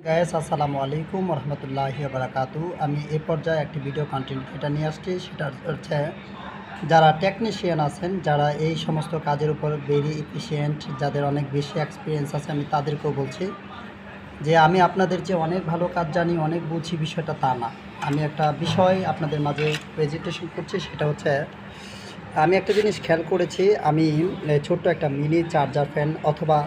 Guys আসসালামু আলাইকুম রহমতুল্লাহি বারাকাতু। আমি এই পর্যায়ে একটি ভিডিও কন্টেন্ট এটা নিয়ে আসছি। সেটা হচ্ছে যারা টেকনিশিয়ান আছেন, যারা এই সমস্ত কাজের উপর ভেরি এফিশিয়েন্ট, যাদের অনেক বেশি এক্সপিরিয়েন্স আছে, আমি তাদেরকেও বলছি যে আমি আপনাদের যে অনেক ভালো কাজ জানি, অনেক বুঝি, বিষয়টা তা না। আমি একটা বিষয় আপনাদের মাঝে প্রেজেন্টেশন করছি। সেটা হচ্ছে আমি একটা জিনিস খেয়াল করেছি। আমি ছোট্ট একটা মিনি চার্জার ফ্যান অথবা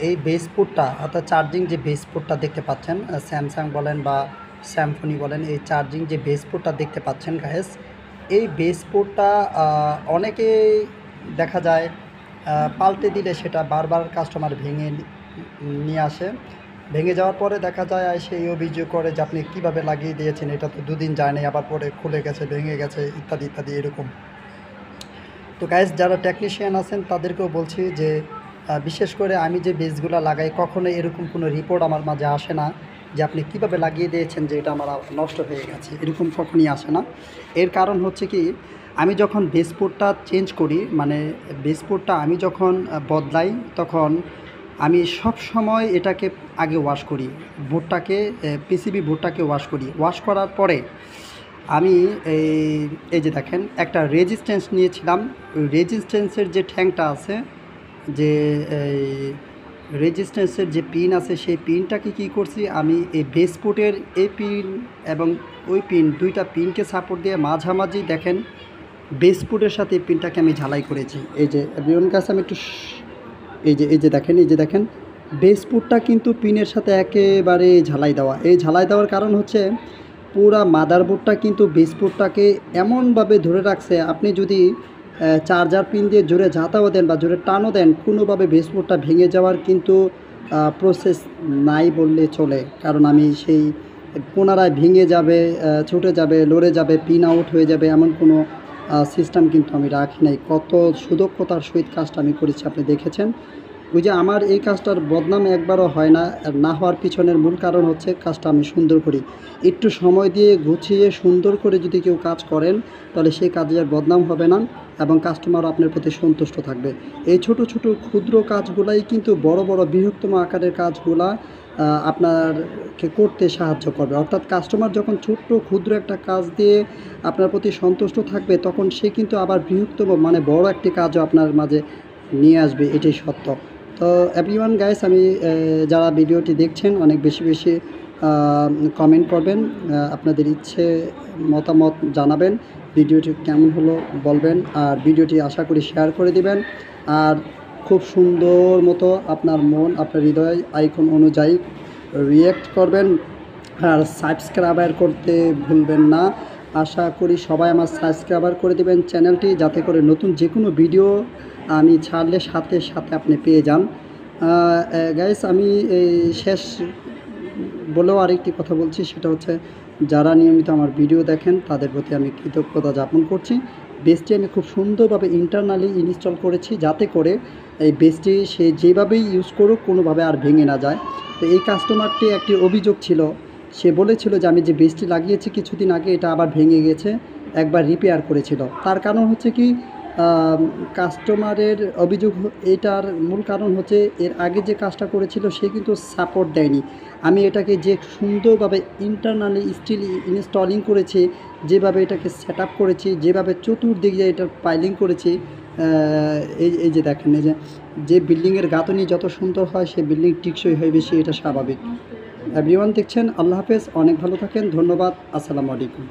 এই বেসপুটটা অর্থাৎ চার্জিং যে বেসপুটটা দেখতে পাচ্ছেন, স্যামসাং বলেন বা স্যামসনি বলেন, এই চার্জিং যে বেসপুটটা দেখতে পাচ্ছেন গাইস, এই বেসপুটটা অনেকেই দেখা যায় পাল্টে দিলে সেটা বারবার কাস্টমার ভেঙে নিয়ে আসে। ভেঙে যাওয়ার পরে দেখা যায় সে এই অভিযোগ করে যে আপনি কীভাবে লাগিয়ে দিয়েছেন, এটা তো দুদিন যায় নাই, আবার পরে খুলে গেছে, ভেঙে গেছে, ইত্যাদি ইত্যাদি এরকম। তো গাইস, যারা টেকনিশিয়ান আছেন তাদেরকেও বলছি যে বিশেষ করে আমি যে বেসগুলো লাগাই, কখনো এরকম কোনো রিপোর্ট আমার মাঝে আসে না যে আপনি কিভাবে লাগিয়ে দিয়েছেন যে এটা আমার নষ্ট হয়ে গেছে, এরকম কখনই আসে না। এর কারণ হচ্ছে কি, আমি যখন বেসপোর্টটা চেঞ্জ করি, মানে বেসপোর্টটা আমি যখন বদলাই, তখন আমি সব সময় এটাকে আগে ওয়াশ করি, বোর্ডটাকে, পিসিবি বোর্ডটাকে ওয়াশ করি। ওয়াশ করার পরে আমি এই যে দেখেন একটা রেজিস্ট্যান্স নিয়েছিলাম। ওই রেজিস্ট্যান্সের যে ঠ্যাংটা আছে, যে এই রেজিস্ট্যান্সের যে পিন আছে, সেই পিনটাকে কী করছি, আমি এই বেসপোর্টের এই পিন এবং ওই পিন, দুইটা পিনকে সাপোর্ট দিয়ে মাঝামাঝি দেখেন বেসপোর্টের সাথে এই পিনটাকে আমি ঝালাই করেছি। এই যে এভরিওয়ান কাছে আমি একটু এই যে দেখেন বেসপোর্টটা কিন্তু পিনের সাথে একেবারে ঝালাই দেওয়া। এই ঝালাই দেওয়ার কারণ হচ্ছে পুরা মাদারবোর্ডটা কিন্তু বেসপোর্টটাকে এমনভাবে ধরে রাখছে, আপনি যদি চার্জার পিন দিয়ে জোরে ঝাঁতাও দেন বা জোরে টানও দেন, কোনোভাবে বেসপোর্টটা ভেঙে যাওয়ার কিন্তু প্রসেস নাই বললে চলে। কারণ আমি সেই পুনরায় ভেঙে যাবে, ছুটে যাবে, লড়ে যাবে, পিন আউট হয়ে যাবে, এমন কোনো সিস্টেম কিন্তু আমি রাখি নাই। কত সুদক্ষতার সহিত কাজটা আমি করেছি আপনি দেখেছেন। ওই যে আমার এই কাজটার বদনাম একবারও হয় না। না হওয়ার পিছনের মূল কারণ হচ্ছে কাজটা আমি সুন্দর করি। একটু সময় দিয়ে গুছিয়ে সুন্দর করে যদি কেউ কাজ করেন, তাহলে সেই কাজের বদনাম হবে না এবং কাস্টমারও আপনার প্রতি সন্তুষ্ট থাকবে। এই ছোট ছোট ক্ষুদ্র কাজগুলাই কিন্তু বড় বড় বৃহত্তম আকারের কাজগুলা আপনারকে করতে সাহায্য করবে। অর্থাৎ কাস্টমার যখন ছোট্ট ক্ষুদ্র একটা কাজ দিয়ে আপনার প্রতি সন্তুষ্ট থাকবে, তখন সে কিন্তু আবার বৃহত্তম, মানে বড় একটি কাজও আপনার মাঝে নিয়ে আসবে, এটাই সত্য। তো এভরিওয়ান গাইস, আমি যারা ভিডিওটি দেখছেন অনেক বেশি বেশি কমেন্ট করবেন, আপনাদের ইচ্ছে মতামত জানাবেন, ভিডিওটি কেমন হলো বলবেন, আর ভিডিওটি আশা করি শেয়ার করে দিবেন। আর খুব সুন্দর মতো আপনার মন, আপনার হৃদয় আইকন অনুযায়ী রিয়্যাক্ট করবেন, আর সাবস্ক্রাইবার করতে ভুলবেন না। আশা করি সবাই আমার সাবস্ক্রাইবার করে দেবেন চ্যানেলটি, যাতে করে নতুন যে কোনো ভিডিও আমি ছাড়লে সাথে সাথে আপনি পেয়ে যান। গাইস, আমি এই শেষ বলেও আরেকটি কথা বলছি, সেটা হচ্ছে যারা নিয়মিত আমার ভিডিও দেখেন তাদের প্রতি আমি কৃতজ্ঞতা জ্ঞাপন করছি। বেসটি আমি খুব সুন্দরভাবে ইন্টারনালি ইনস্টল করেছি, যাতে করে এই বেসটি সে যেভাবেই ইউজ করুক কোনোভাবে আর ভেঙে না যায়। তো এই কাস্টমারটি একটি অভিযোগ ছিল, সে বলেছিল যে আমি যে বেসটি লাগিয়েছি কিছুদিন আগে, এটা আবার ভেঙে গেছে, একবার রিপেয়ার করেছিল। তার কারণ হচ্ছে কি, কাস্টমারের অভিযোগ, এটার মূল কারণ হচ্ছে এর আগে যে কাজটা করেছিল সে কিন্তু সাপোর্ট দেয়নি। আমি এটাকে যে সুন্দরভাবে ইন্টারনালি স্টিল ইনস্টলিং করেছি, যেভাবে এটাকে সেট আপ করেছি, যেভাবে চতুর্দিকে এটার পাইলিং করেছি, এই যে দেখেন, এই যে বিল্ডিংয়ের গাঁথনি যত সুন্দর হয়, সে বিল্ডিং টিকসই হয় বেশি, এটা স্বাভাবিক। এভরিওয়ান দেখছেন, আল্লাহ হাফেজ, অনেক ভালো থাকেন, ধন্যবাদ, আসসালামু আলাইকুম।